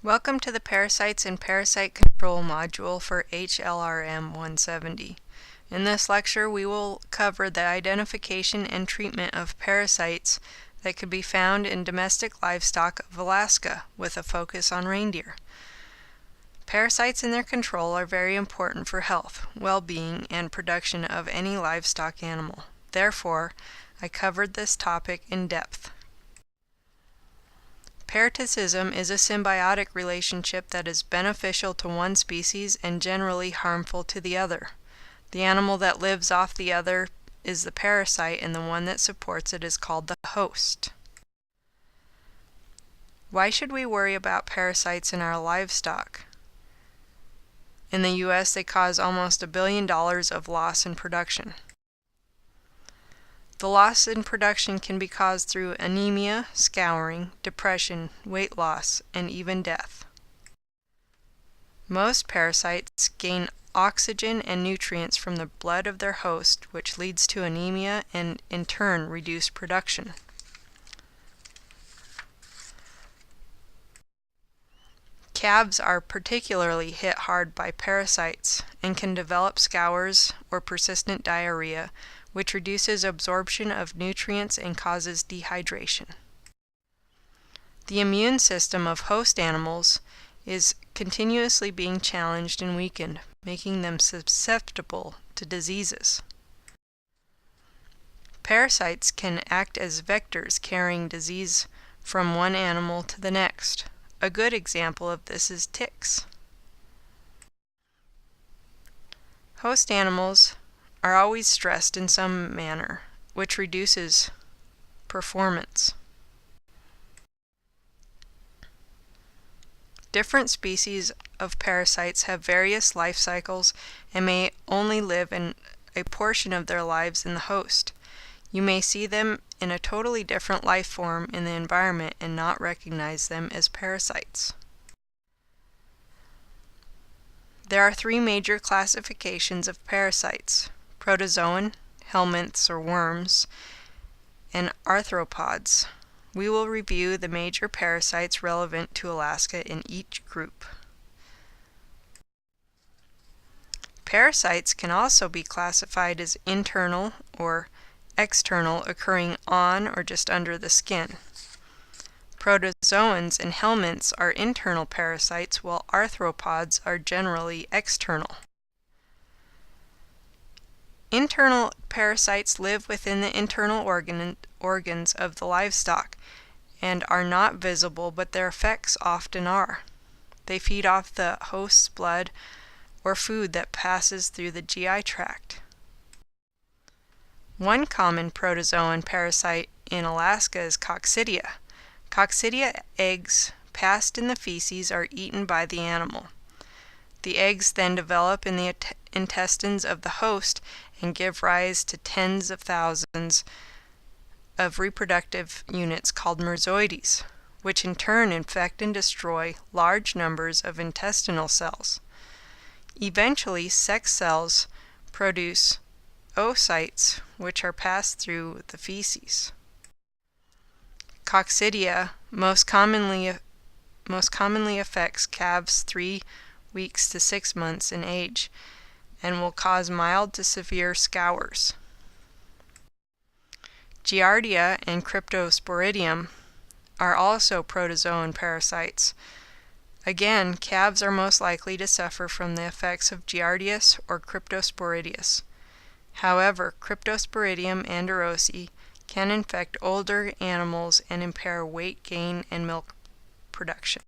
Welcome to the Parasites and Parasite Control module for HLRM 170. In this lecture, we will cover the identification and treatment of parasites that could be found in domestic livestock of Alaska, with a focus on reindeer. Parasites and their control are very important for health, well-being, and production of any livestock animal. Therefore, I covered this topic in depth. Parasitism is a symbiotic relationship that is beneficial to one species and generally harmful to the other. The animal that lives off the other is the parasite, and the one that supports it is called the host. Why should we worry about parasites in our livestock? In the U.S., they cause almost $1 billion of loss in production. The loss in production can be caused through anemia, scouring, depression, weight loss, and even death. Most parasites gain oxygen and nutrients from the blood of their host, which leads to anemia and in turn reduced production. Calves are particularly hit hard by parasites and can develop scours or persistent diarrhea, which reduces absorption of nutrients and causes dehydration. The immune system of host animals is continuously being challenged and weakened, making them susceptible to diseases. Parasites can act as vectors carrying disease from one animal to the next. A good example of this is ticks. Host animals are always stressed in some manner, which reduces performance. Different species of parasites have various life cycles and may only live in a portion of their lives in the host. You may see them in a totally different life form in the environment and not recognize them as parasites. There are three major classifications of parasites: protozoan, helminths or worms, and arthropods. We will review the major parasites relevant to Alaska in each group. Parasites can also be classified as internal or external, occurring on or just under the skin. Protozoans and helminths are internal parasites, while arthropods are generally external. Internal parasites live within the internal organs of the livestock and are not visible, but their effects often are. They feed off the host's blood or food that passes through the GI tract. One common protozoan parasite in Alaska is coccidia. Coccidia eggs passed in the feces are eaten by the animal. The eggs then develop in the intestines of the host and give rise to tens of thousands of reproductive units called merzoides, which in turn infect and destroy large numbers of intestinal cells. Eventually, sex cells produce oocytes, which are passed through the feces. Coccidia most commonly affects calves 3 weeks to 6 months in age and will cause mild to severe scours. Giardia and Cryptosporidium are also protozoan parasites. Again, calves are most likely to suffer from the effects of Giardias or Cryptosporidius. However, Cryptosporidium anderosi can infect older animals and impair weight gain and milk production.